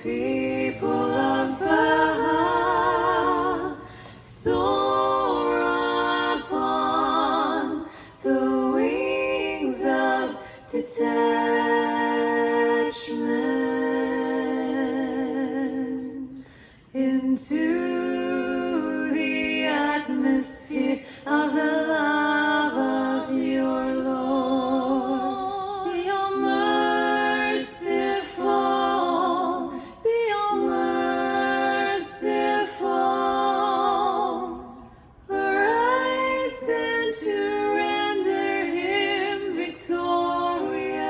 people of Baha, soar upon the wings of detachment into the atmosphere of the love of your Lord, the all-merciful, the all-merciful. Arise then to render him victorious.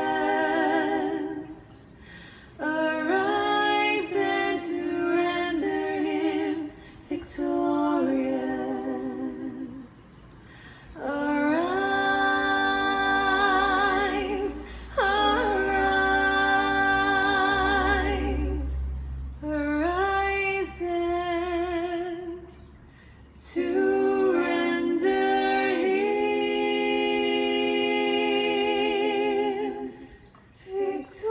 Arise then to render him victorious. Arise, arise, arise then to render him victorious.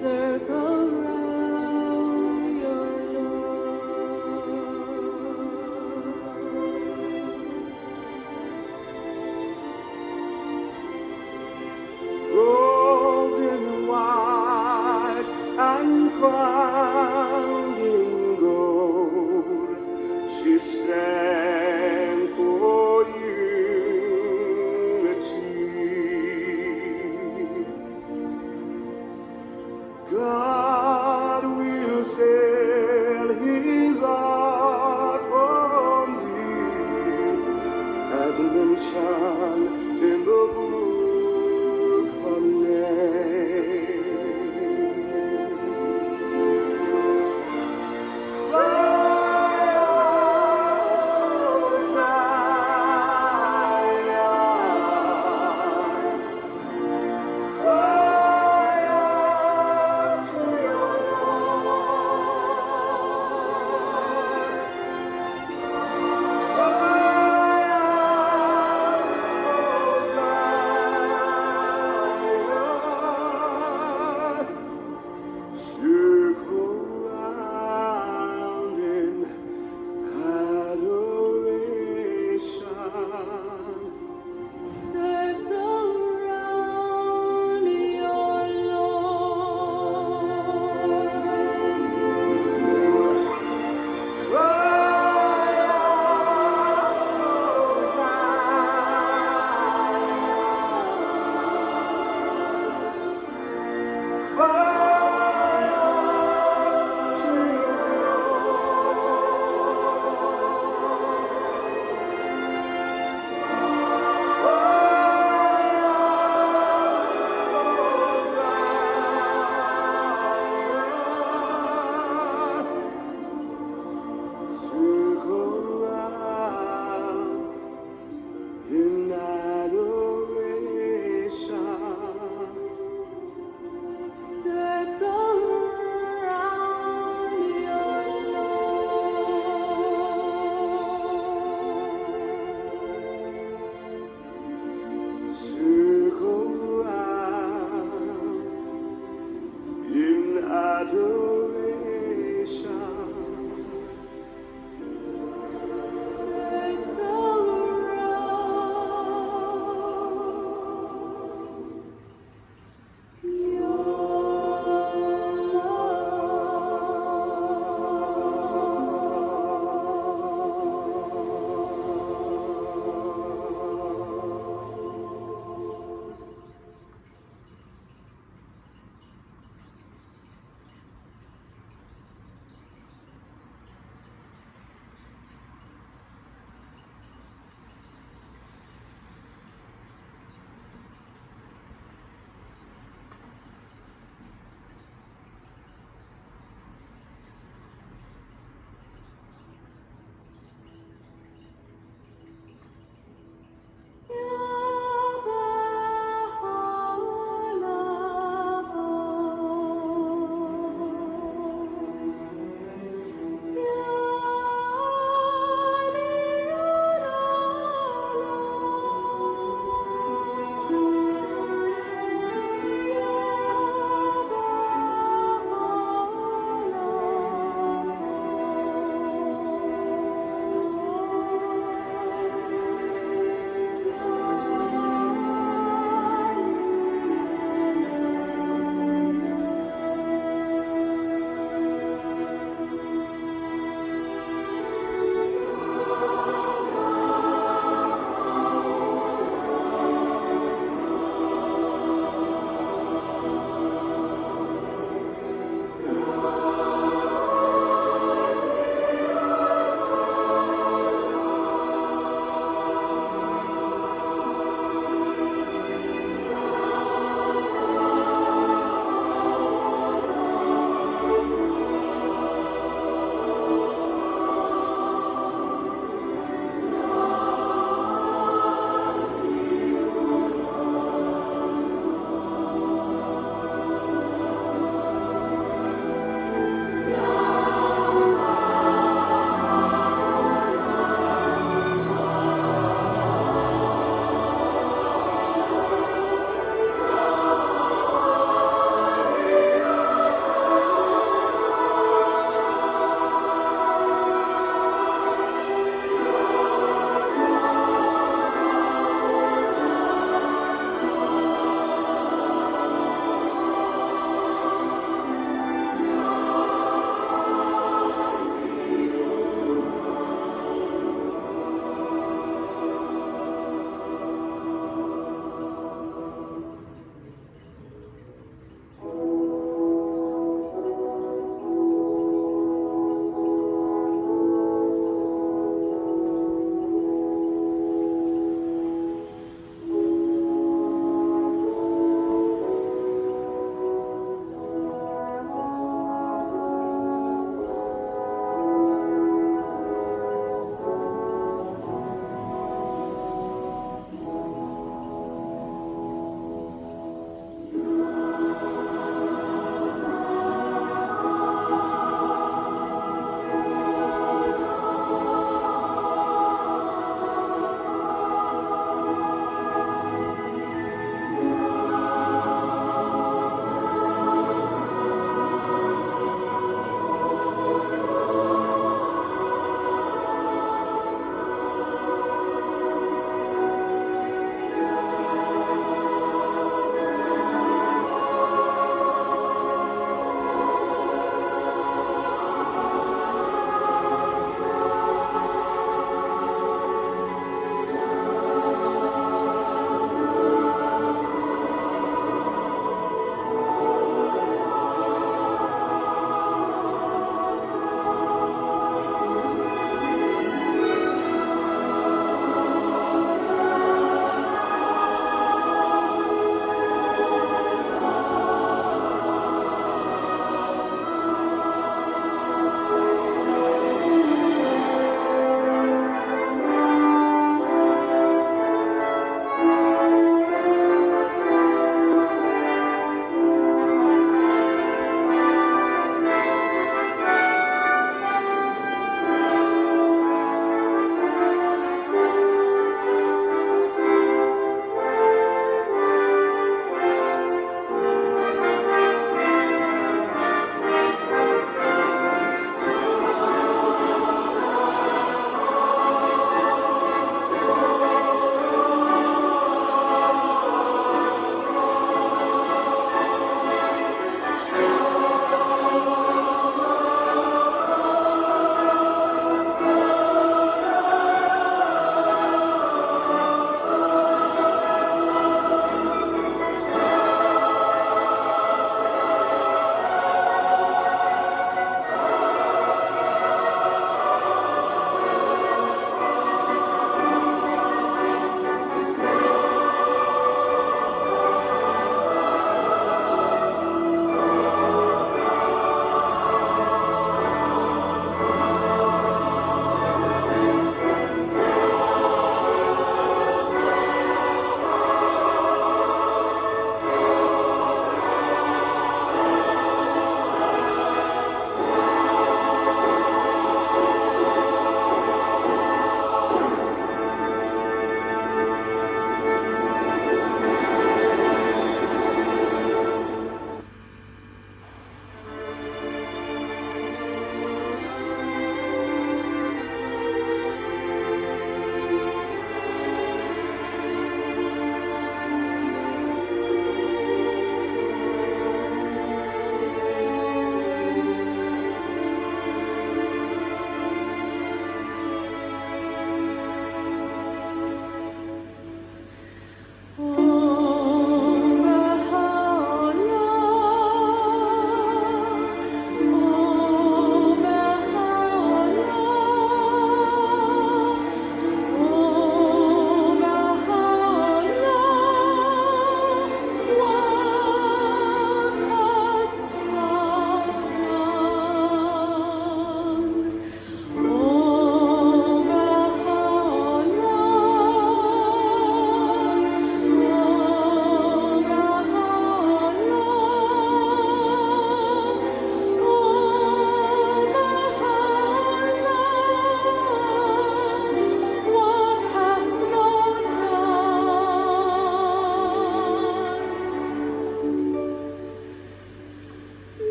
circle round your Robed in white and crowned in gold, she stands for unity. God will sail his ark from thee, as mentioned in the book of Names. Fly, O Zion, fly up to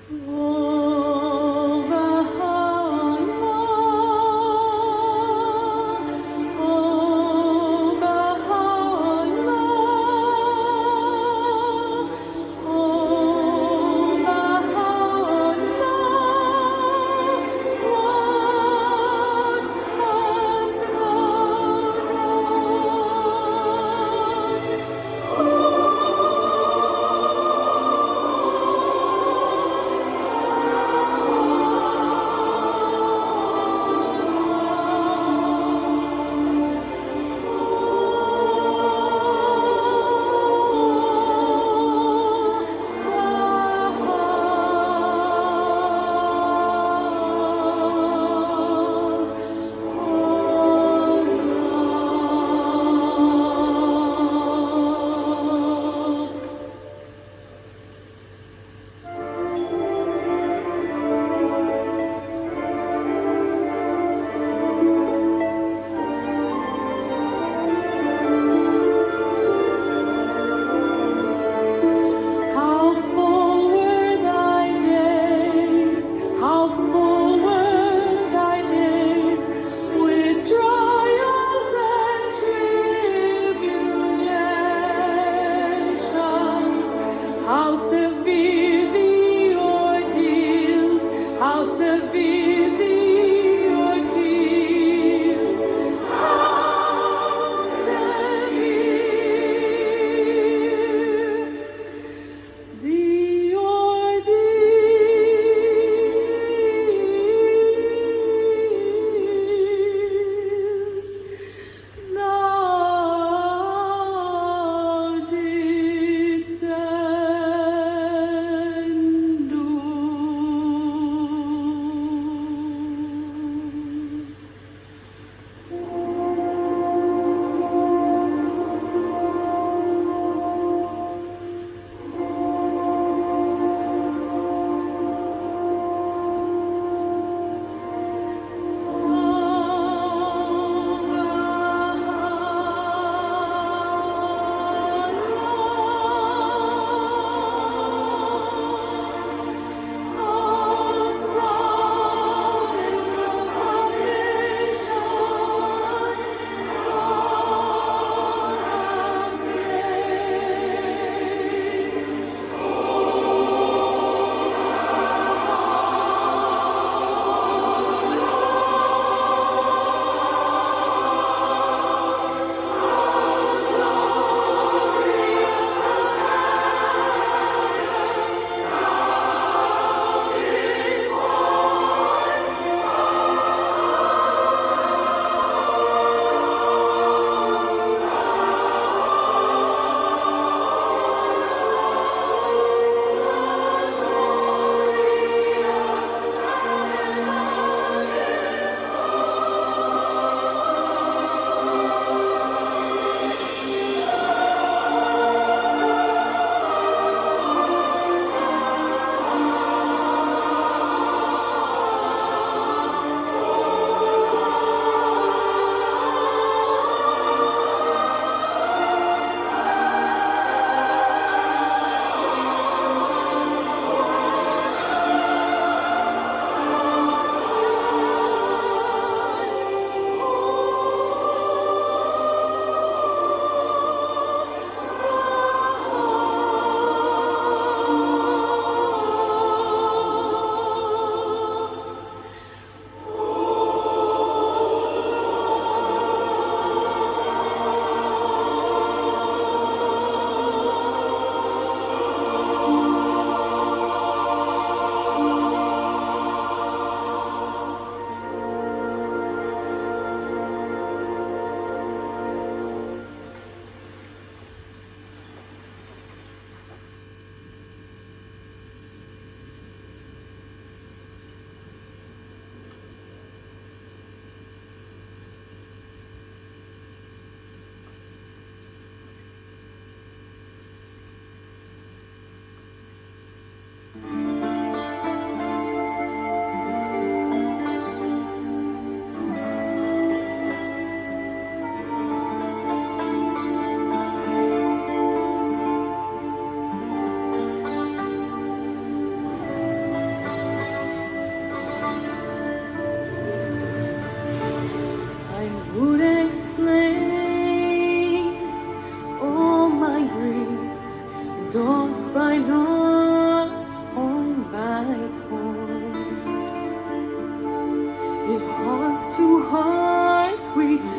O Baha'u'llah, O Baha'u'llah, O Baha'u'llah, what hast thou done?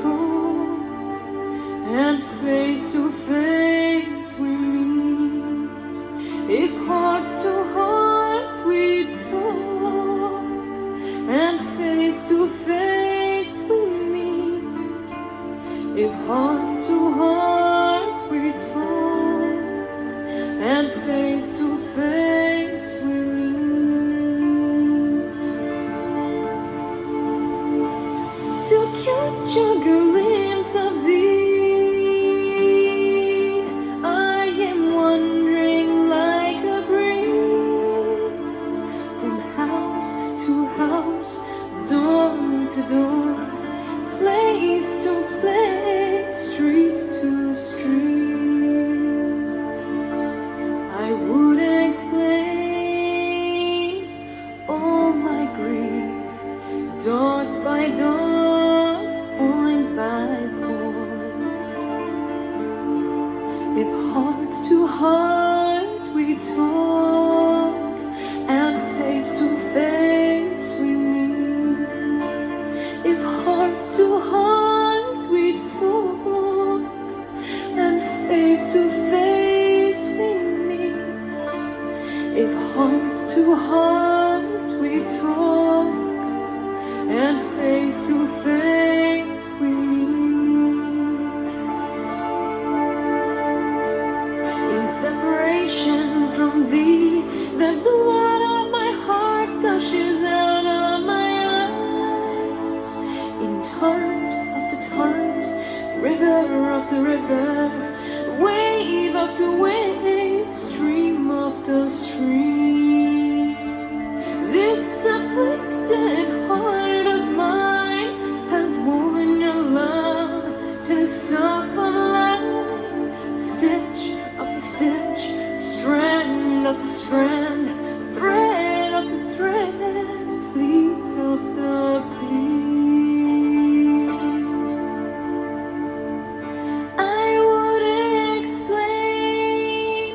talk, and face to face we meet. If heart to heart we talk, and face to face we meet. If heart to heart we talk, and face to face we meet. To catch a glimpse of thee, I am wandering like a breeze, from house to house, door to door, place to place, street to street. I would explain all my grief, dot by dot, point by point. If heart to heart we talk, and face to face we meet. If heart to heart we talk, and face to face we meet. If heart to heart we talk, and face to face we meet. In separation from thee, the blood of my heart gushes out of my eyes. In torrent after torrent, river after river, wave after wave, stream after stream. This afflicted heart of mine has woven your love to the stuff of life, stitch after stitch, strand after strand, thread after thread, pleats after pleat. I would explain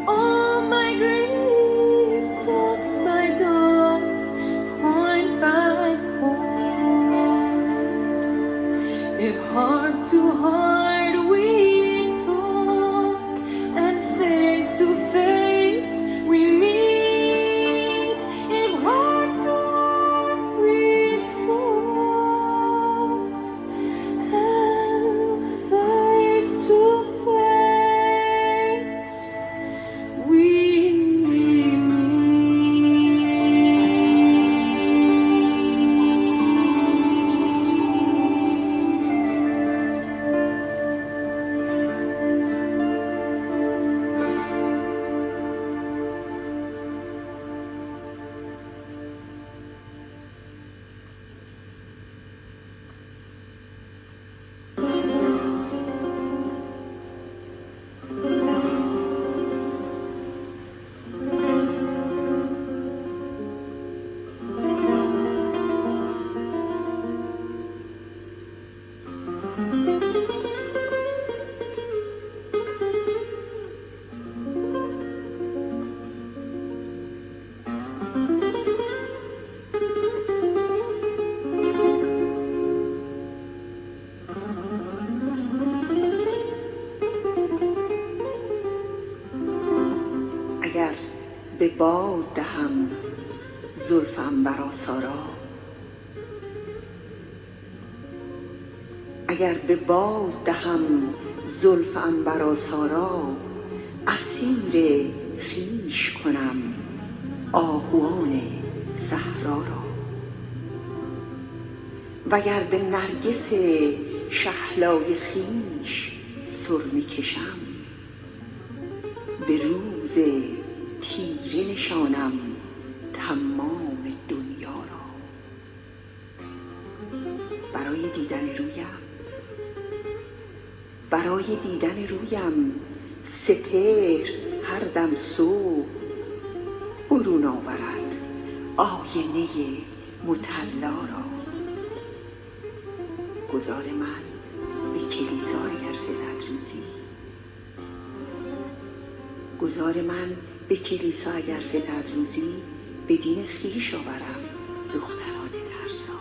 all my grief, dot by dot, point by point. If heart to heart we talk, and face to face we meet. If heart to heart we talk, and face to face we meet. اگر به باد دهم زلف عنبرآسا را، اگر به باد دهم زلف عنبرآسا را، اسیر خویش کنم آهوان صحرا را. وگر به نرگس شهلای خویش سر می‌کشم، به روز تیره نشانم تمام دنیا را. برای دیدن رویم سپهر هر دم صبح برون آورد آینه مطلا را. گذار من به کلیسا اگر فتد روزی، گذار من به کلیسا اگر فتد روزی، به دین خویش آورم دختران ترسا را.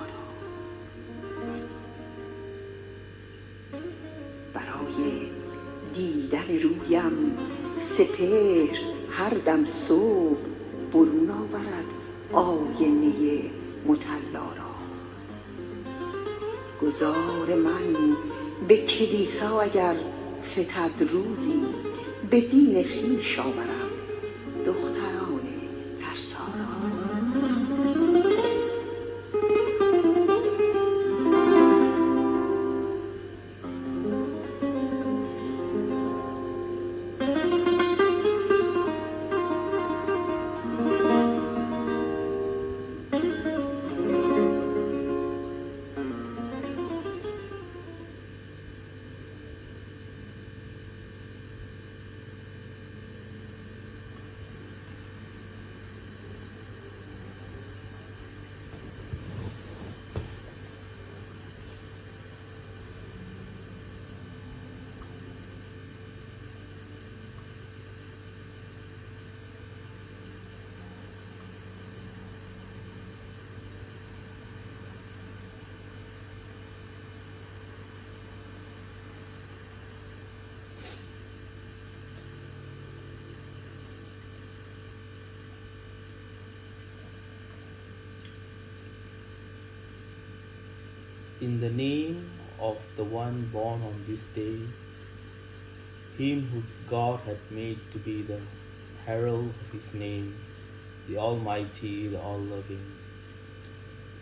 گویم سپهر هر دم صبح برون آورد آینه مطلا را. گذار من به کلیسا اگر فتد روزی، به دین خویش آورم دختران ترسا را. In the name of the one born on this day, him whose God had made to be the herald of his name, the Almighty, the All-Loving.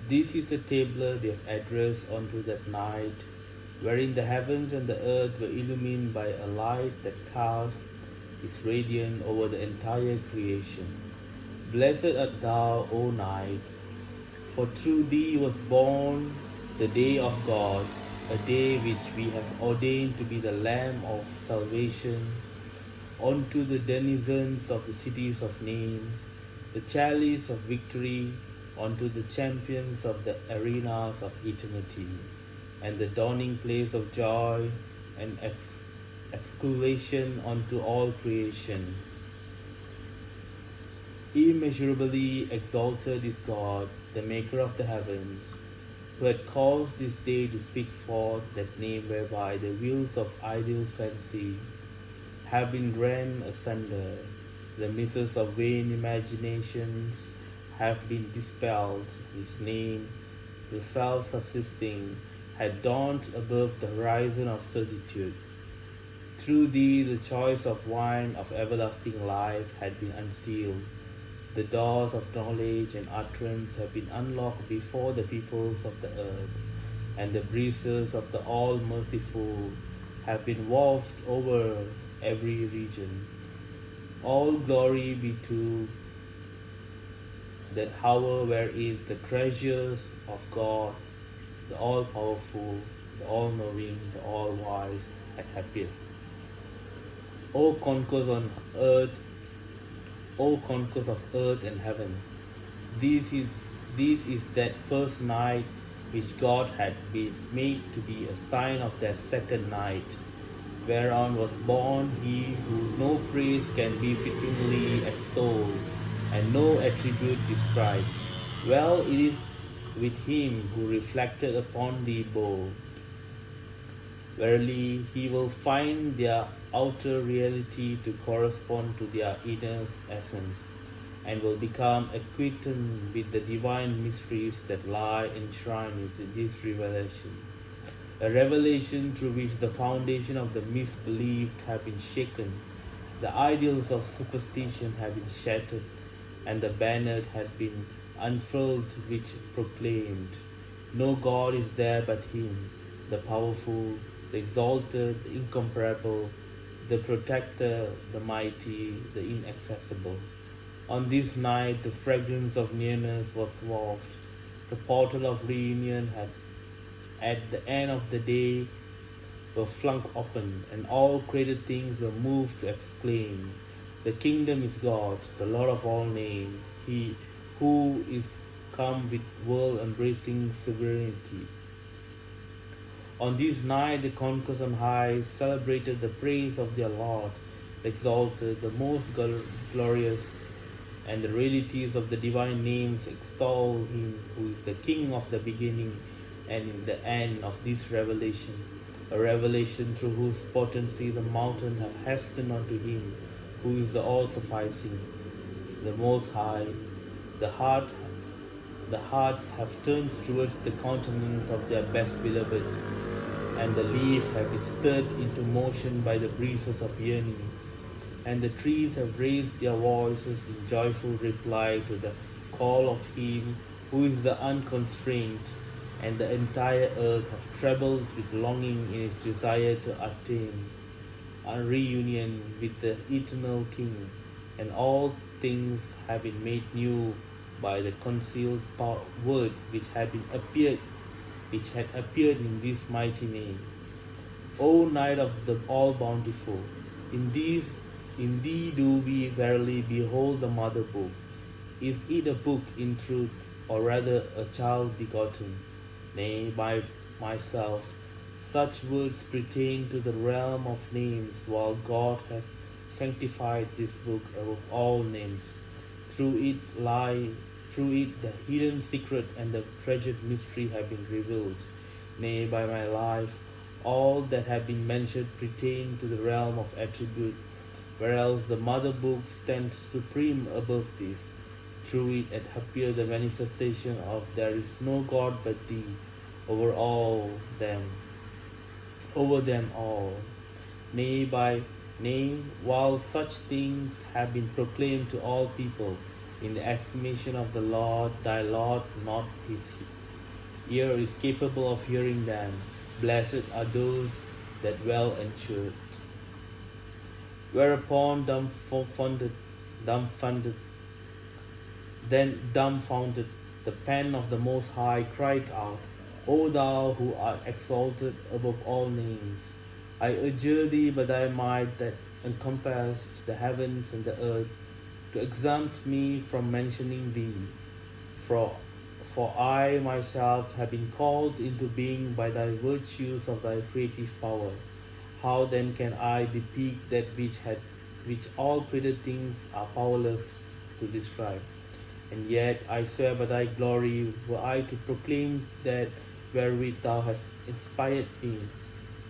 This is a tablet they have addressed unto that night, wherein the heavens and the earth were illumined by a light that cast its radiance over the entire creation. Blessed art thou, O night, for through thee was born the day of God, a day which we have ordained to be the Lamb of salvation unto the denizens of the cities of names, the chalice of victory unto the champions of the arenas of eternity, and the dawning place of joy and excultation unto all creation. Immeasurably exalted is God, the maker of the heavens, who had caused this day to speak forth that name whereby the wheels of ideal fancy have been rent asunder, the mists of vain imaginations have been dispelled, his name, the self-subsisting, had dawned above the horizon of certitude. Through thee the choice of wine of everlasting life had been unsealed. The doors of knowledge and utterance have been unlocked before the peoples of the earth, and the breezes of the All-Merciful have been wafted over every region. All glory be to that hour wherein the treasures of God, the All-Powerful, the All-Knowing, the All-Wise, had appeared. O conquerors on earth, O conquerors of earth and heaven, this is that first night which God had been made to be a sign of that second night, whereon was born he who no praise can be fittingly extolled, and no attribute described. Well it is with him who reflected upon thee both. Verily, he will find their outer reality to correspond to their inner essence, and will become acquainted with the divine mysteries that lie enshrined in this revelation. A revelation through which the foundation of the misbelieved have been shaken, the ideals of superstition have been shattered, and the banner had been unfurled which proclaimed, no God is there but him, the powerful, the exalted, the incomparable, the protector, the mighty, the inaccessible. On this night the fragrance of nearness was wafted. The portal of reunion had at the end of the day were flung open, and all created things were moved to exclaim, the kingdom is God's, the Lord of all names, he who is come with world-embracing sovereignty. On this night the conquerors on high celebrated the praise of their Lord, the exalted, the most glorious, and the realities of the divine names extol him who is the King of the beginning and in the end of this revelation. a revelation through whose potency the mountains have hastened unto him, who is the all-sufficing, the Most High. The heart, the hearts have turned towards the countenance of their best beloved, and the leaves have been stirred into motion by the breezes of yearning, and the trees have raised their voices in joyful reply to the call of him who is the unconstrained, and the entire earth has trembled with longing in its desire to attain a reunion with the eternal King, and all things have been made new by the concealed word which had appeared in this mighty name. O Night of the All-Bountiful, in thee do we verily behold the mother book. Is it a book in truth, or rather a child begotten? Nay, by myself, such words pertain to the realm of names, while God hath sanctified this book above all names. Through it the hidden secret and the treasured mystery have been revealed. Nay, by my life, all that have been mentioned pertain to the realm of attribute, whereas the mother book stands supreme above this. Through it hath appeared the manifestation of there is no God but thee, over them all. Nay, while such things have been proclaimed to all people, in the estimation of the Lord, thy Lord, not his ear is capable of hearing them. Blessed are those that dwell ensured. Whereupon dumbfounded, the pen of the Most High cried out, O thou who art exalted above all names, I adjure thee by thy might that encompassed the heavens and the earth, to exempt me from mentioning thee. For I myself have been called into being by thy virtues of thy creative power. How then can I depict that which all created things are powerless to describe? And yet I swear by thy glory, were I to proclaim that wherewith thou hast inspired me,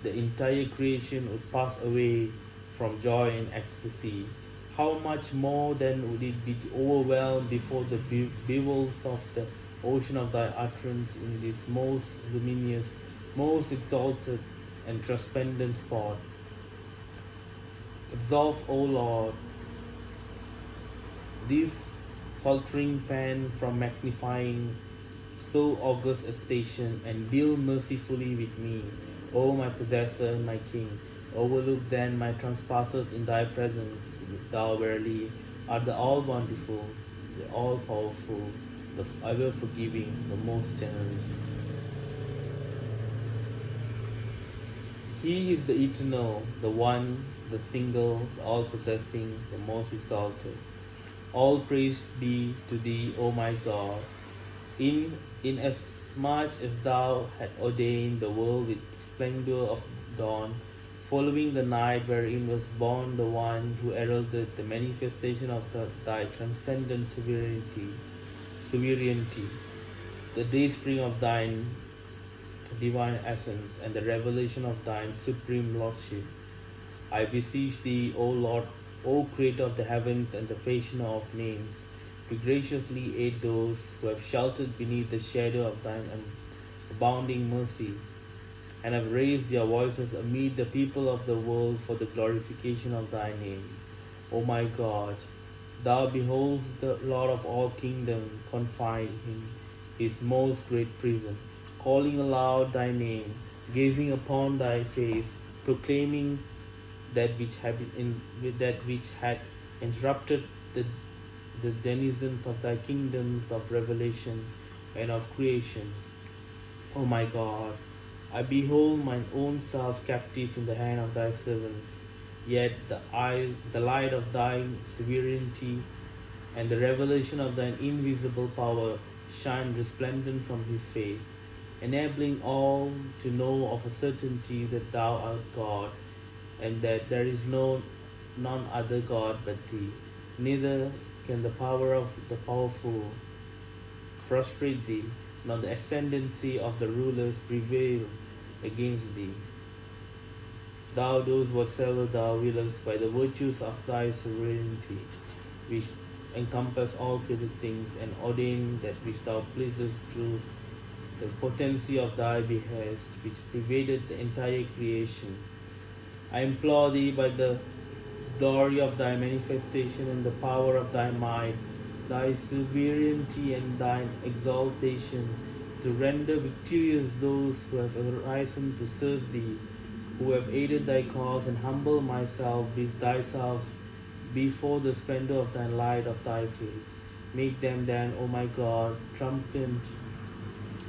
the entire creation would pass away from joy and ecstasy. How much more then would it be overwhelmed before the bevels of the ocean of thy utterance in this most luminous, most exalted and transcendent spot. Absolve, O Lord, this faltering pen from magnifying so august a station, and deal mercifully with me, O my possessor and my king. Overlook then my trespasses in thy presence. Thou verily art the all-bountiful, the all-powerful, the ever-forgiving, the most generous. He is the eternal, the one, the single, the all-possessing, the most exalted. All praise be to thee, O my God, inasmuch as thou hast ordained the world with splendor of dawn, following the night wherein was born the one who heralded the manifestation of thy transcendent sovereignty, the dayspring of thine divine essence, and the revelation of thine supreme lordship. I beseech thee, O Lord, O Creator of the heavens and the fashioner of names, to graciously aid those who have sheltered beneath the shadow of thine abounding mercy, and have raised their voices amid the people of the world for the glorification of thy name. O my God, thou beholdest the Lord of all kingdoms confined in his most great prison, calling aloud thy name, gazing upon thy face, proclaiming that which had interrupted the denizens of thy kingdoms of revelation and of creation. O my God, I behold mine own self captive in the hand of thy servants, yet the light of thy sovereignty and the revelation of thine invisible power shine resplendent from his face, enabling all to know of a certainty that thou art God, and that there is none other God but thee. Neither can the power of the powerful frustrate thee, nor the ascendancy of the rulers prevail against thee. Thou doest whatsoever thou willest by the virtues of thy sovereignty, which encompass all created things, and ordain that which thou pleasest through the potency of thy behest, which pervaded the entire creation. I implore thee by the glory of thy manifestation and the power of thy might, thy sovereignty and thine exaltation, to render victorious those who have arisen to serve thee, who have aided thy cause, and humble myself with thyself before the splendor of thy light of thy face. Make them then, O my God, triumphant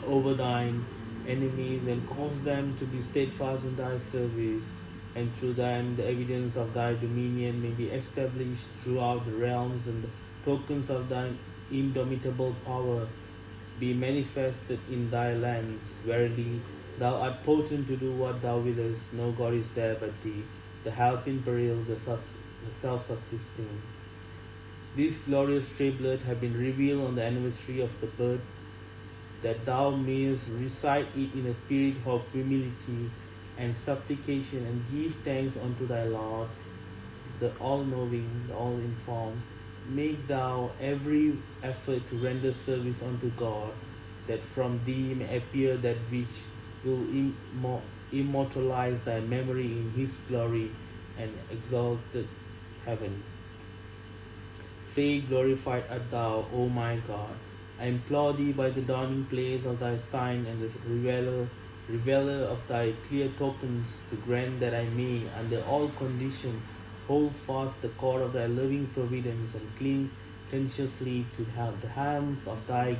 over thine enemies, and cause them to be steadfast in thy service, and through them the evidence of thy dominion may be established throughout the realms, and the tokens of thy indomitable power be manifested in thy lands. Verily, thou art potent to do what thou willest. No God is there but thee, the help in peril, the self-subsisting. These glorious triplet have been revealed on the anniversary of the birth, that thou mayest recite it in a spirit of humility and supplication, and give thanks unto thy Lord, the all-knowing, the all-informed. Make thou every effort to render service unto God, that from thee may appear that which will immortalize thy memory in his glory and exalted heaven. Say, glorified art thou, O my God. I implore thee by the dawning place of thy sign and the revealer of thy clear tokens, to grant that I may, under all conditions, hold fast the cord of thy loving providence, and cling tenaciously to the hands of thy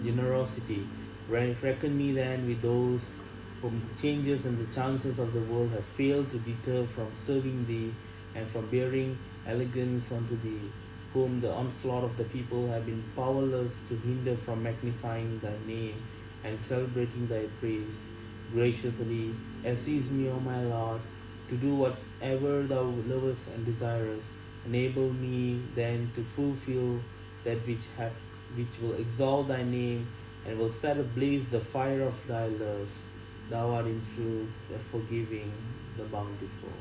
generosity. Reckon me then with those whom the changes and the chances of the world have failed to deter from serving thee, and from bearing allegiance unto thee, whom the onslaught of the people have been powerless to hinder from magnifying thy name and celebrating thy praise. Graciously assist me, O my Lord, to do whatever thou lovest and desirest. Enable me then to fulfill that which will exalt thy name, and will set ablaze the fire of thy love. Thou art in truth the forgiving, the bountiful.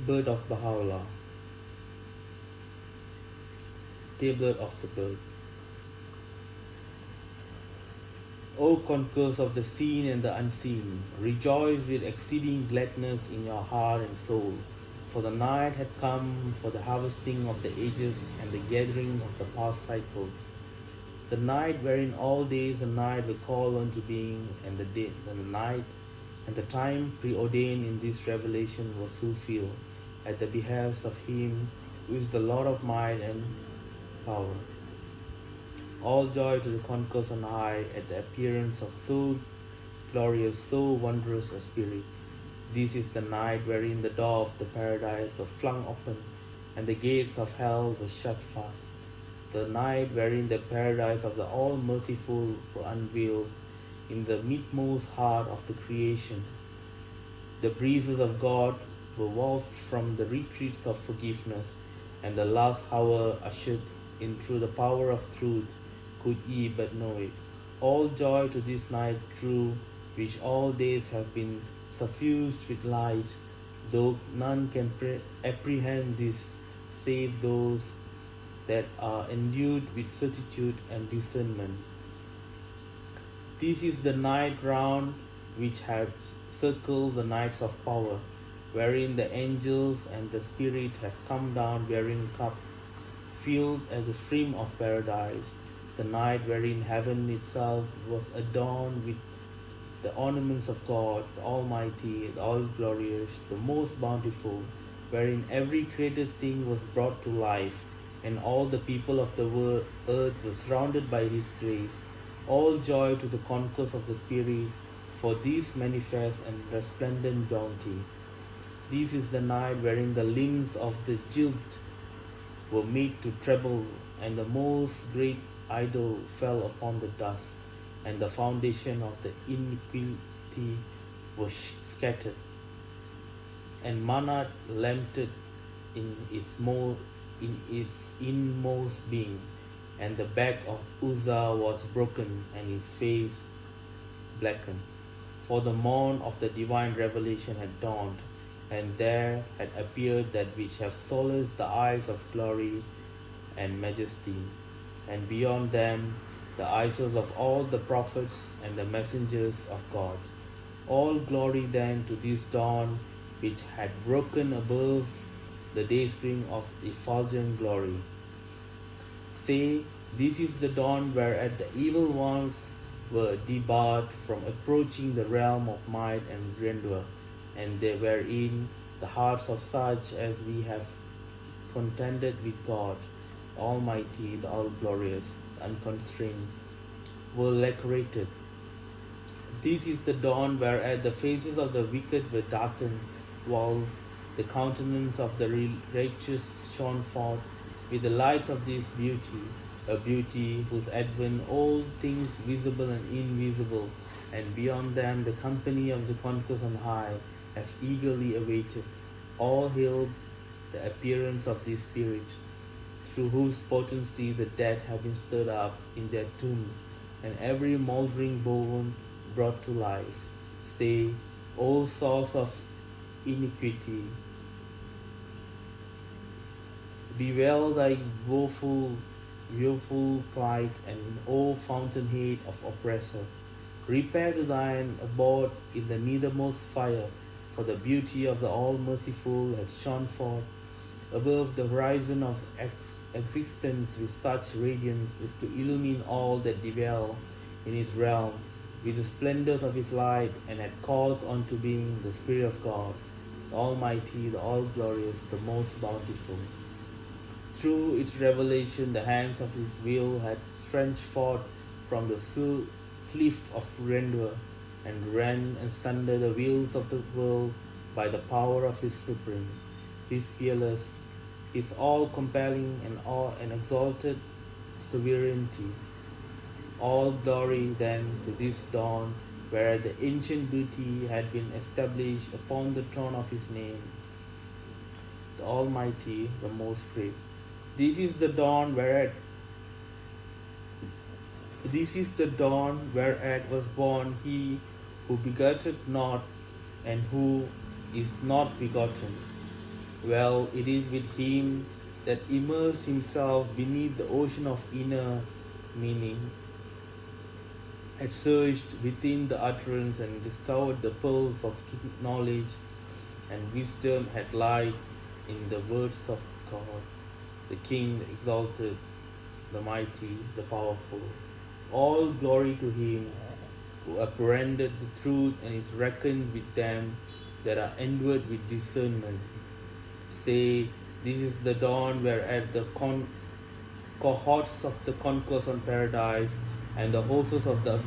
Birth of Baha'u'llah. Tablet of the Birth. O conquerors of the seen and the unseen, rejoice with exceeding gladness in your heart and soul, for the night had come for the harvesting of the ages and the gathering of the past cycles. The night wherein all days and night were called unto being, and the night and the time preordained in this revelation was fulfilled at the behest of him who is the Lord of might and power. All joy to the conquerors on high at the appearance of so glorious, so wondrous a spirit. This is the night wherein the door of the paradise was flung open, and the gates of hell were shut fast. The night wherein the paradise of the all-merciful were unveiled in the midmost heart of the creation. The breezes of God were wafted from the retreats of forgiveness, and the last hour ushered in through the power of truth, could ye but know it. All joy to this night through which all days have been suffused with light, though none can apprehend this save those that are endued with certitude and discernment. This is the night round which have circled the nights of power, wherein the angels and the spirit have come down bearing cup filled as the stream of paradise, the night wherein heaven itself was adorned with the ornaments of God, the Almighty, the All-Glorious, the Most Bountiful, wherein every created thing was brought to life, and all the people of the earth were surrounded by His grace. All joy to the conquerors of the Spirit, for this manifest and resplendent bounty. This is the night wherein the limbs of the just were made to tremble, and the most great idol fell upon the dust, and the foundation of the iniquity was scattered, and manna lamented in its inmost being, and the back of Uzzah was broken, and his face blackened. For the morn of the divine revelation had dawned, and there had appeared that which have solaced the eyes of glory and majesty, and beyond them the eyes of all the prophets and the messengers of God. All glory then to this dawn which had broken above the dayspring of effulgent glory. Say, this is the dawn whereat the evil ones were debarred from approaching the realm of might and grandeur, and they were in the hearts of such as we have contended with God, Almighty, the All-Glorious, unconstrained, were lacerated. This is the dawn whereat the faces of the wicked were darkened, whilst the countenance of the righteous shone forth with the lights of this beauty, a beauty whose advent all things visible and invisible, and beyond them the company of the conquerors on high, have eagerly awaited. All hailed the appearance of this Spirit, through whose potency the dead have been stirred up in their tombs, and every mouldering bone brought to life. Say, O source of iniquity, bewail thy woeful plight, and O fountainhead of oppressor, repair to thine abode in the nethermost fire, for the beauty of the All-Merciful had shone forth above the horizon of existence with such radiance as to illumine all that dwell in his realm with the splendors of his light, and had called unto being the Spirit of God, the Almighty, the All-Glorious, the Most Bountiful. Through its revelation the hands of his will had stretched forth from the sleeve of grandeur, and rent asunder the wheels of the world by the power of his supreme, his peerless, his all-compelling and exalted sovereignty. All glory then to this dawn, where the ancient beauty had been established upon the throne of his name, the Almighty, the Most Great. This is the dawn whereat was born he who begotteth not, and who is not begotten. Well, it is with him that immersed himself beneath the ocean of inner meaning, had searched within the utterance and discovered the pearls of knowledge and wisdom, had light in the words of God, the King, the exalted, the mighty, the powerful. All glory to him who apprehended the truth and is reckoned with them that are endued with discernment. Say, this is the dawn whereat the cohorts of the conquerors on paradise and the hosts of the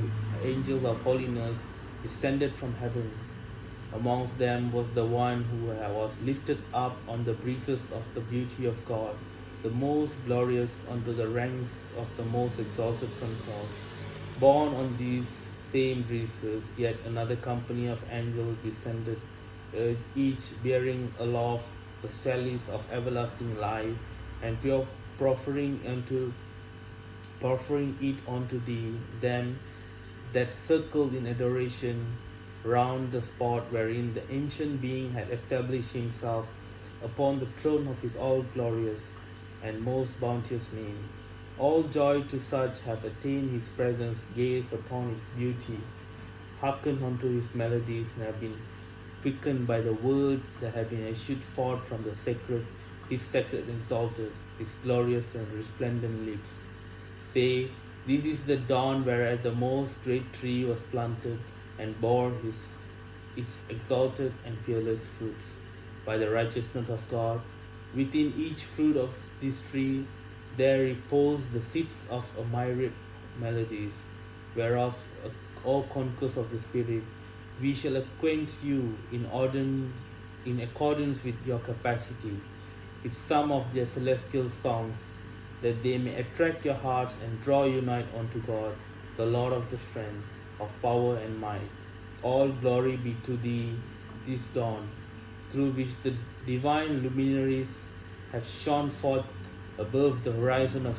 angels of holiness descended from heaven. Amongst them was the one who was lifted up on the breezes of the beauty of God, the most glorious unto the ranks of the most exalted concord. Born on these same breezes, yet another company of angels descended, each bearing aloft the chalice of everlasting life, and proffering it unto them that circled in adoration round the spot wherein the ancient being had established himself upon the throne of his all-glorious and most bounteous name. All joy to such have attained his presence, gaze upon his beauty, hearken unto his melodies, and have been quickened by the word that had been issued forth from the sacred, his sacred and exalted, his glorious and resplendent lips. Say, this is the dawn whereat the most great tree was planted and bore its exalted and peerless fruits by the righteousness of God. Within each fruit of this tree there repose the seeds of a myriad melodies, whereof, all concourse of the Spirit, we shall acquaint you in accordance with your capacity, with some of their celestial songs, that they may attract your hearts and draw you nigh unto God, the Lord of the strength, of power and might. All glory be to thee this dawn, through which the divine luminaries have shone forth above the horizon of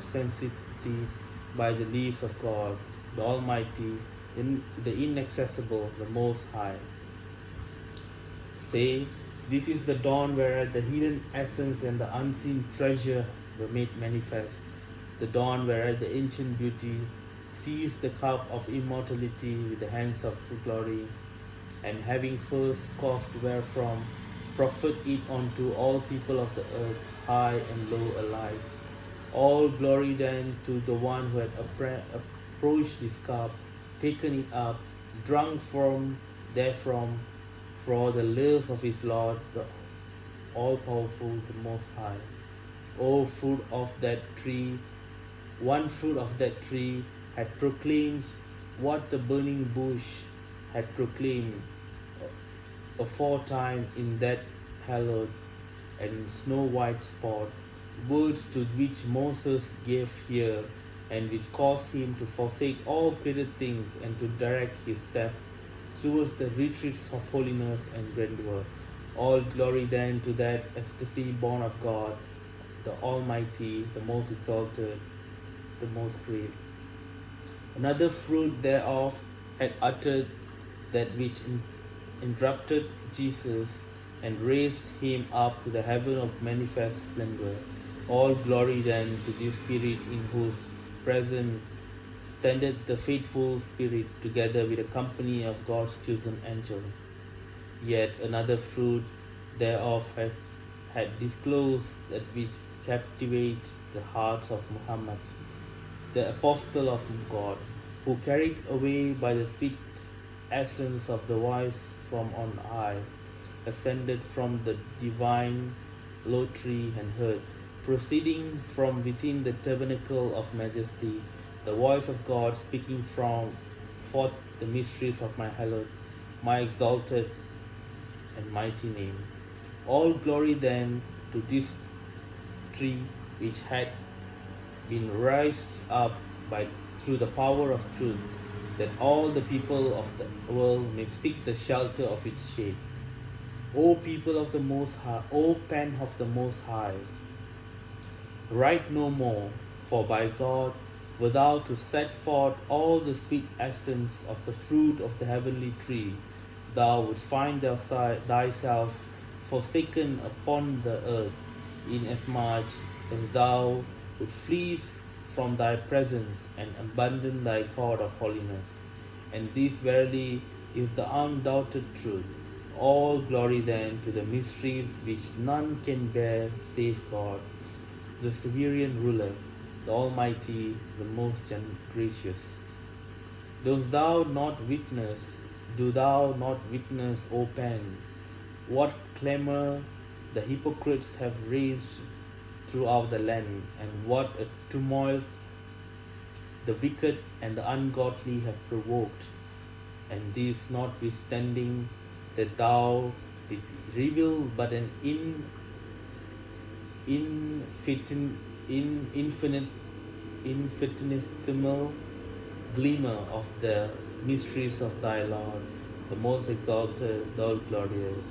safety by the leaves of God, the Almighty, the inaccessible, the Most High. Say, this is the dawn whereat the hidden essence and the unseen treasure were made manifest, the dawn whereat the ancient beauty seized the cup of immortality with the hands of glory, and having first caused wherefrom, proffered it unto all people of the earth, high and low alike. All glory then to the one who had approached this cup, taken it up, drunk from therefrom, for the love of his Lord, the all-powerful, the Most High. O fruit of that tree, one fruit of that tree had proclaimed what the burning bush had proclaimed aforetime in that hallowed and snow-white spot, words to which Moses gave ear, and which caused him to forsake all created things and to direct his steps towards the retreats of holiness and grandeur. All glory then to that ecstasy born of God, the Almighty, the most exalted, the most great. Another fruit thereof had uttered that which interrupted Jesus and raised him up to the heaven of manifest splendor. All glory then to this Spirit in whose presence standeth the faithful Spirit together with a company of God's chosen angel. Yet another fruit thereof had disclosed that which captivates the hearts of Muhammad, the apostle of God, who carried away by the sweet essence of the voice from on high, ascended from the divine lottery and heard, proceeding from within the tabernacle of majesty, the voice of God speaking from forth the mysteries of my hallowed, my exalted and mighty name. All glory then to this tree which had been raised up through the power of truth, that all the people of the world may seek the shelter of its shade. O people of the Most High, O pen of the Most High, write no more, for by God wert thou to set forth all the sweet essence of the fruit of the heavenly tree, thou wouldst find thyself forsaken upon the earth, inasmuch as thou would flee from thy presence and abandon thy cord of holiness. And this verily is the undoubted truth. All glory then to the mysteries which none can bear save God, the sovereign ruler, the Almighty, the most gracious. Dost thou not witness, do thou not witness, O pen, what clamor the hypocrites have raised throughout the land, and what a tumult the wicked and the ungodly have provoked, and this notwithstanding that thou did reveal but an infinitesimal glimmer of the mysteries of thy Lord, the most exalted, the all glorious.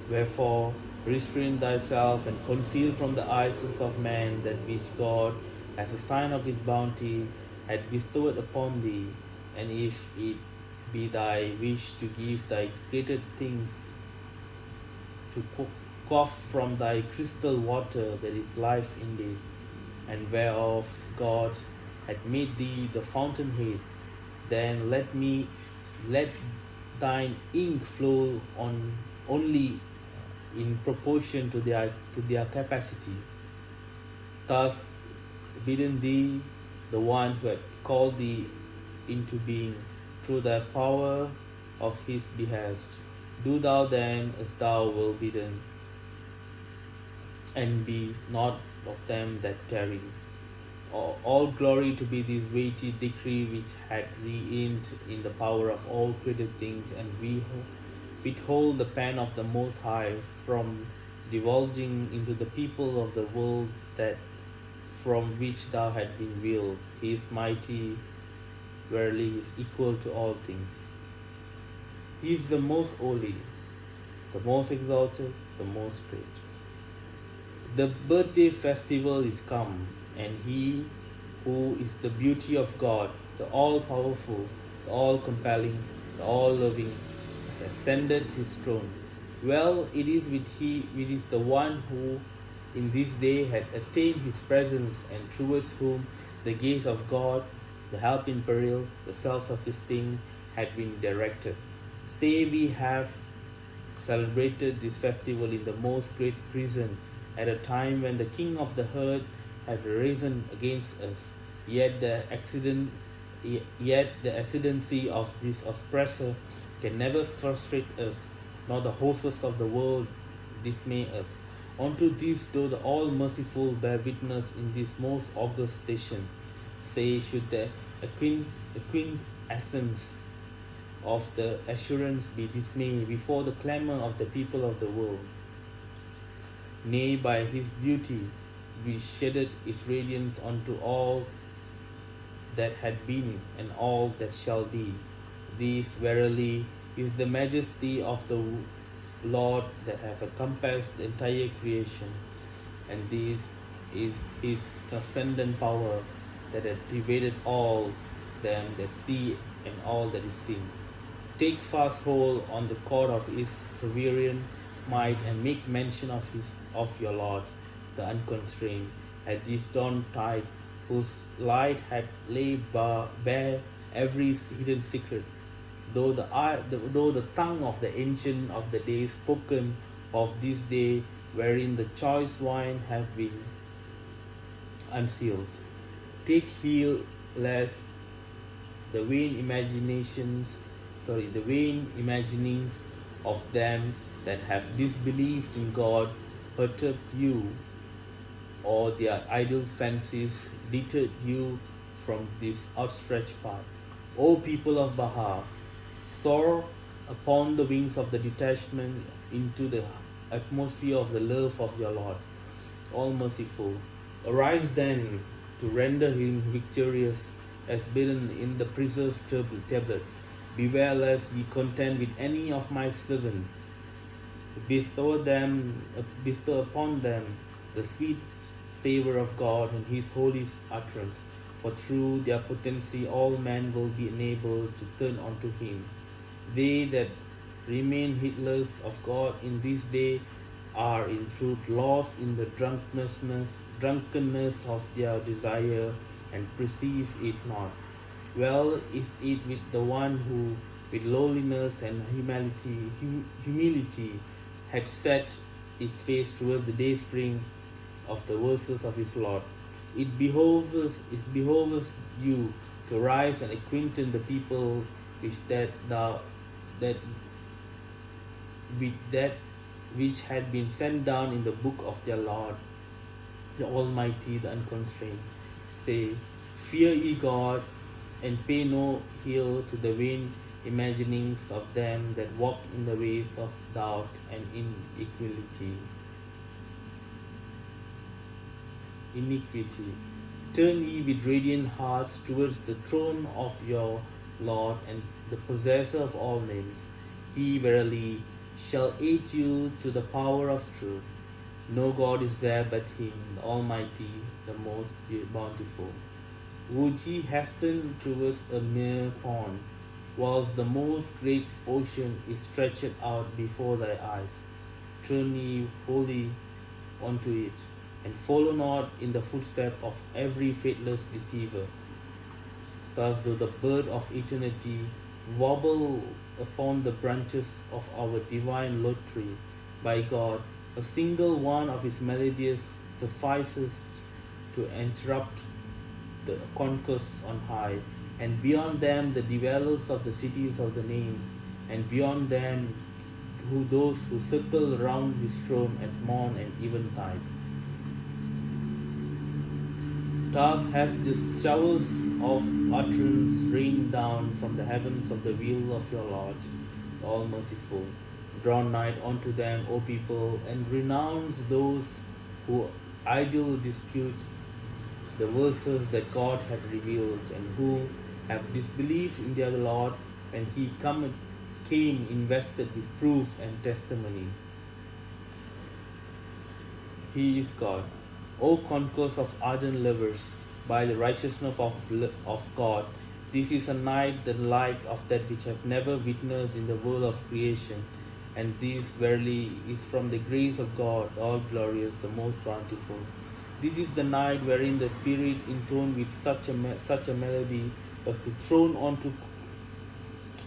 Wherefore, restrain thyself and conceal from the eyes of man that which God, as a sign of his bounty, had bestowed upon thee, and if it be thy wish to give thy created things to quaff from thy crystal water that is life indeed, and whereof God had made thee the fountainhead, then let thine ink flow on only in proportion to their capacity. Thus bidden thee the one who had called thee into being through the power of his behest. Do thou then as thou wilt bidden, and be not of them that carry. All glory to be this weighty decree which had reigned in the power of all created things, and we withhold the pen of the Most High from divulging into the people of the world that from which thou had been willed. He is mighty, verily is equal to all things. He is the most holy, the most exalted, the most great. The birthday festival is come, and he who is the beauty of God, the all-powerful, the all-compelling, the all-loving, has ascended his throne. Well, it is the one who in this day had attained his presence and towards whom the gaze of God, the help in peril, the self-assisting, had been directed. Say we have celebrated this festival in the most great prison at a time when the king of the herd had risen against us. Yet the ascendancy of this oppressor can never frustrate us, nor the hosts of the world dismay us. Unto this, though the all-merciful bear witness in this most august station, say should the quintessence of the assurance be dismayed before the clamor of the people of the world. Nay, by his beauty we shedded its radiance unto all that had been and all that shall be. This verily is the majesty of the Lord that hath encompassed the entire creation, and this is his transcendent power that hath pervaded all them that see and all that is seen. Take fast hold on the cord of his sovereign might, and make mention of your Lord, the unconstrained, at this dawn tide, whose light had laid bare every hidden secret. Though the tongue of the ancient of the days spoken of this day, wherein the choice wine have been unsealed. Take heed lest the vain imaginings of them that have disbelieved in God perturb you, or their idle fancies deterred you from this outstretched path. O people of Baha, soar upon the wings of the detachment into the atmosphere of the love of your Lord, all merciful. Arise then to render him victorious as bidden in the preserved tablet. Beware lest ye contend with any of my servants. Bestow upon them the sweet savor of God and his holy utterance, for through their potency all men will be enabled to turn unto him. They that remain heedless of God in this day are in truth lost in the drunkenness of their desire, and perceive it not. Well is it with the one who with lowliness and humility had set his face toward the dayspring of the verses of his Lord. It behoves you to rise and acquaint the people with that which had been sent down in the book of their Lord, the Almighty, the Unconstrained. Say, fear ye God, and pay no heed to the vain imaginings of them that walk in the ways of doubt and iniquity. Turn ye with radiant hearts towards the throne of your Lord and the possessor of all names. He verily shall aid you to the power of truth. No God is there but him, the Almighty, the most bountiful. Would ye hasten towards a mere pond, whilst the most great ocean is stretched out before thy eyes? Turn ye wholly unto it, and follow not in the footstep of every faithless deceiver. Thus doth the bird of eternity warble upon the branches of our divine lute tree. By God, a single one of his melodies suffices to interrupt the concourse on high, and beyond them the dwellers of the cities of the names, and beyond them those who circle round his throne at morn and eventide. Thus have the showers of utterance rained down from the heavens of the will of your Lord, the All-Merciful. Draw nigh unto them, O people, and renounce those who idle dispute the verses that God had revealed, and who have disbelieved in their Lord when he came invested with proofs and testimony. He is God. O concourse of ardent lovers, by the righteousness of God. This is a night the like of that which have never witnessed in the world of creation. And this verily is from the grace of God, all glorious, the most bountiful. This is the night wherein the Spirit, intoned with such a melody, was to thrown onto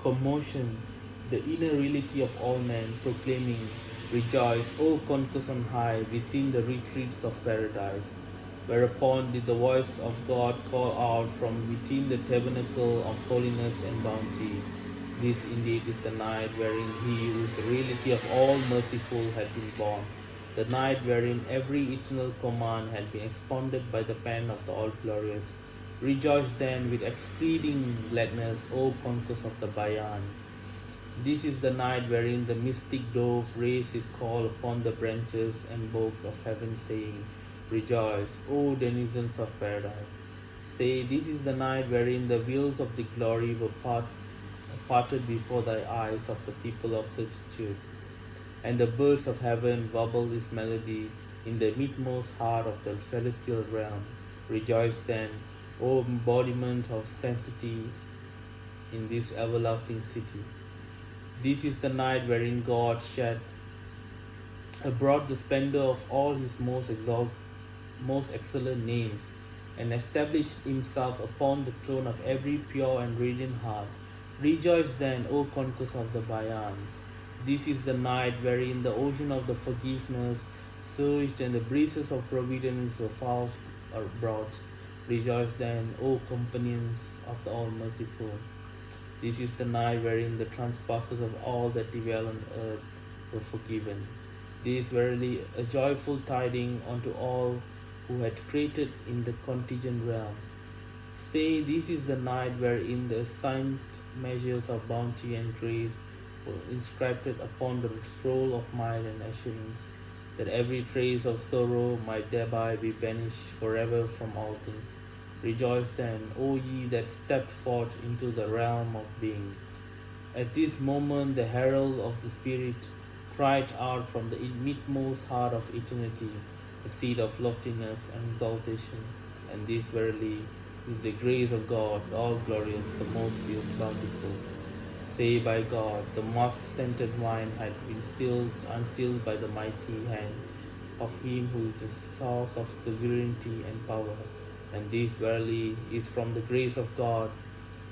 commotion the inner reality of all men, proclaiming, "Rejoice, O conquerors on high, within the retreats of paradise." Whereupon did the voice of God call out from within the tabernacle of holiness and bounty, "This indeed is the night wherein he who is the reality of all merciful had been born, the night wherein every eternal command had been expounded by the pen of the all-glorious. Rejoice then with exceeding gladness, O conquerors of the Bayan. This is the night wherein the mystic dove raised his call upon the branches and boughs of heaven, saying, Rejoice, O denizens of paradise. Say, this is the night wherein the wheels of the glory were parted before thy eyes of the people of certitude, and the birds of heaven warble this melody in the midmost heart of the celestial realm. Rejoice then, O embodiment of sanctity in this everlasting city. This is the night wherein God shed abroad the splendor of all his most excellent names, and established himself upon the throne of every pure and radiant heart. Rejoice then, O conquerors of the Bayan. This is the night wherein the ocean of the forgiveness surged and the breezes of providence were far abroad. Rejoice then, O companions of the All-Merciful. This is the night wherein the trespasses of all that dwell on earth were forgiven. This is verily a joyful tidings unto all who had created in the contingent realm. Say, this is the night wherein the assigned measures of bounty and grace were inscribed upon the scroll of might and assurance, that every trace of sorrow might thereby be banished forever from all things. Rejoice then, O ye that stepped forth into the realm of being. At this moment the herald of the Spirit cried out from the midmost heart of eternity, the seat of loftiness and exaltation, and this verily is the grace of God, all glorious, the most bountiful. Say, by God, the musk-scented wine had been unsealed by the mighty hand of him who is the source of sovereignty and power, and this verily is from the grace of God,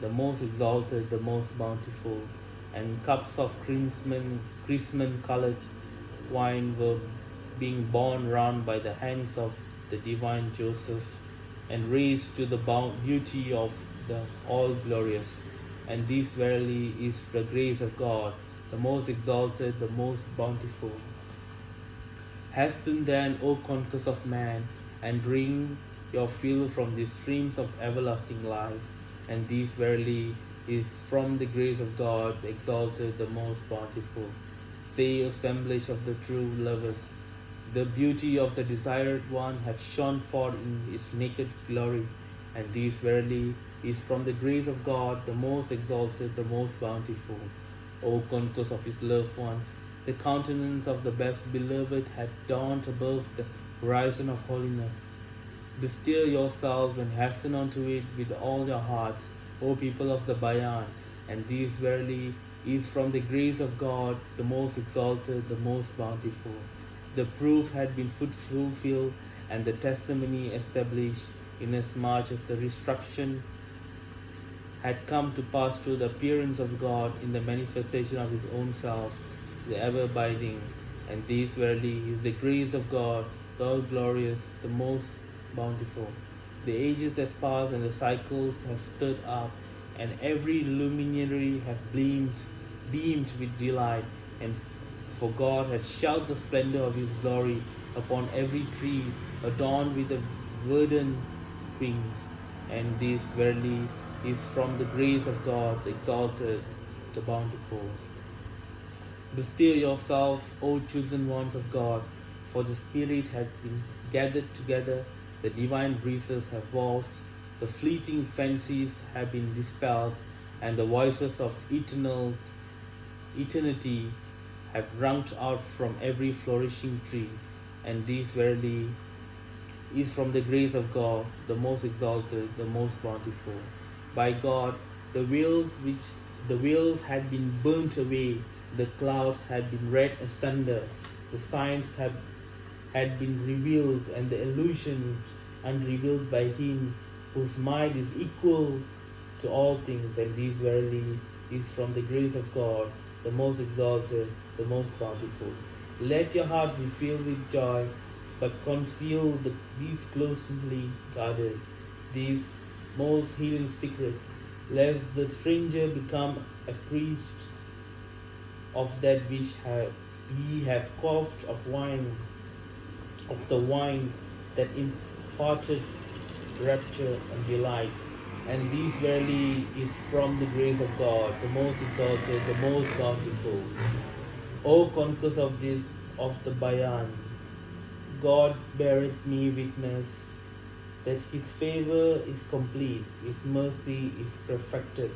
the most exalted, the most bountiful. And cups of crimson-colored wine were being borne round by the hands of the divine Joseph, and raised to the beauty of the all-glorious. And this verily is the grace of God, the most exalted, the most bountiful. Hasten then, O conquerors of man, and drink your fill from the streams of everlasting life. And this verily is from the grace of God, the exalted, the most bountiful. Say, assemblage of the true lovers, the beauty of the desired one hath shone forth in its naked glory, and this verily is from the grace of God, the most exalted, the most bountiful. O conquerors of his loved ones, the countenance of the best beloved hath dawned above the horizon of holiness. Bestir yourselves and hasten unto it with all your hearts, O people of the Bayan, and this verily is from the grace of God, the most exalted, the most bountiful. The proof had been fulfilled, and the testimony established, inasmuch as the destruction had come to pass through the appearance of God in the manifestation of his own self, the ever-abiding. And this verily is the grace of God, the all-glorious, the most bountiful. The ages have passed and the cycles have stirred up, and every luminary have beamed with delight, and for God hath showered the splendor of his glory upon every tree adorned with the verdant wings. And this verily is from the grace of God, the exalted, the bountiful. Bestir yourselves, O chosen ones of God, for the Spirit hath been gathered together, the divine breezes have waltzed, the fleeting fancies have been dispelled, and the voices of eternity have rung out from every flourishing tree. And this verily is from the grace of God, the most exalted, the most bountiful. By God, the wheels had been burnt away, the clouds had been rent asunder, the signs had been revealed, and the illusion unrevealed by him whose mind is equal to all things, and this verily is from the grace of God, the most exalted, the most bountiful. Let your hearts be filled with joy, but conceal these closely guarded, these most hidden secret, lest the stranger become a priest of that which ye have quaffed of the wine that imparted rapture and delight. And this verily is from the grace of God, the most exalted, the most bountiful. O conquerors of the Bayan, God beareth me witness that his favor is complete, his mercy is perfected,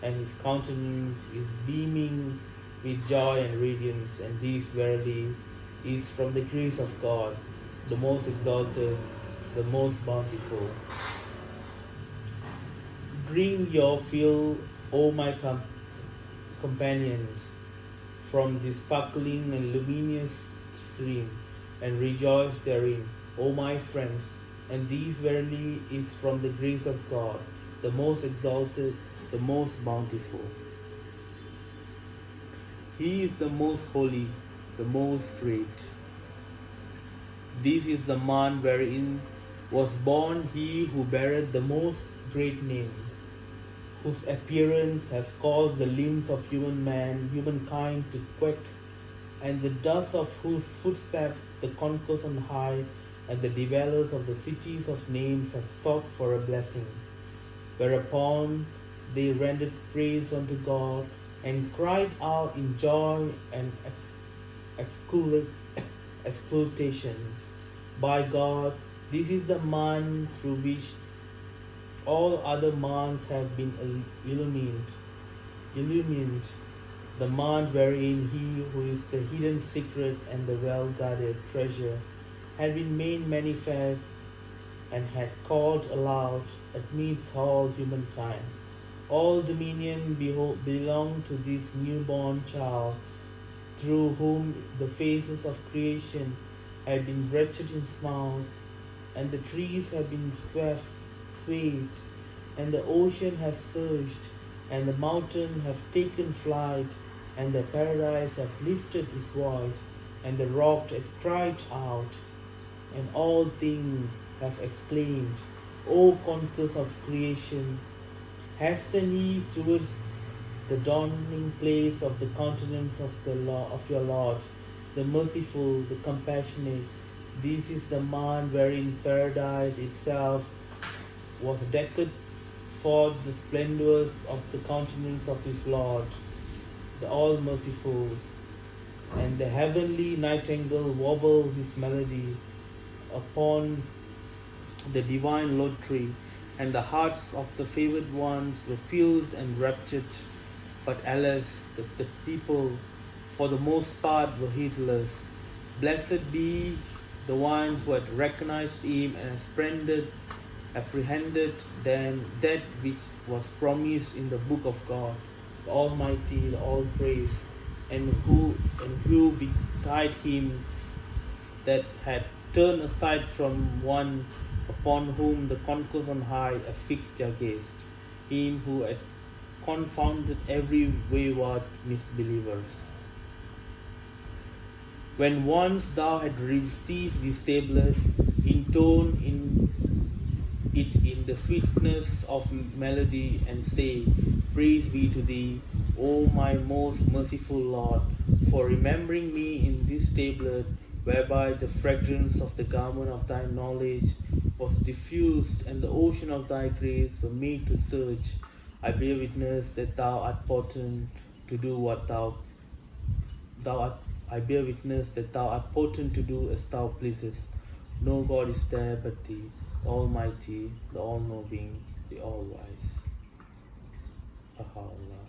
and his countenance is beaming with joy and radiance, and this verily is from the grace of God, the most exalted, the most bountiful. Drink your fill, O my companions, from this sparkling and luminous stream, and rejoice therein, O my friends, and these verily is from the grace of God, the most exalted, the most bountiful. He is the most holy, the most great. This is the man wherein was born he who beareth the most great name, whose appearance hath caused the limbs of humankind to quake, and the dust of whose footsteps the conquerors on high and the dwellers of the cities of names have sought for a blessing. Whereupon they rendered praise unto God, and cried out in joy and exultation. By God, this is the man through which all other mans have been illumined, the man wherein he who is the hidden secret and the well-guarded treasure had been made manifest, and had called aloud amidst all humankind. All dominion belong to this newborn child, through whom the faces of creation have been wretched in smiles, and the trees have been swayed, and the ocean has surged, and the mountain have taken flight, and the paradise have lifted its voice, and the rock hath cried out, and all things have exclaimed, O conquerors of creation, hasten ye towards the dawning place of the countenance of your Lord, the merciful, the compassionate. This is the man wherein paradise itself was decked forth the splendors of the countenance of his Lord, the all-merciful, and the heavenly nightingale warbled his melody upon the divine lottery, and the hearts of the favored ones were filled and raptured. But alas, the people, for the most part, were heedless. Blessed be the one who had recognized him and has apprehended then that which was promised in the book of God, the Almighty, the All-Praise, and who betide him that had turned aside from one upon whom the conquerors on high affixed their gaze, him who had confounded every wayward misbelievers. When once thou had received this tablet, intone it in the sweetness of melody, and say, Praise be to thee, O my most merciful Lord, for remembering me in this tablet, whereby the fragrance of the garment of thy knowledge was diffused, and the ocean of thy grace were made to surge. I bear witness that thou art potent to do what I bear witness that thou art potent to do as thou pleasest. No God is there but thee, the Almighty, the All-Knowing, the All-Wise. Baha'u'llah.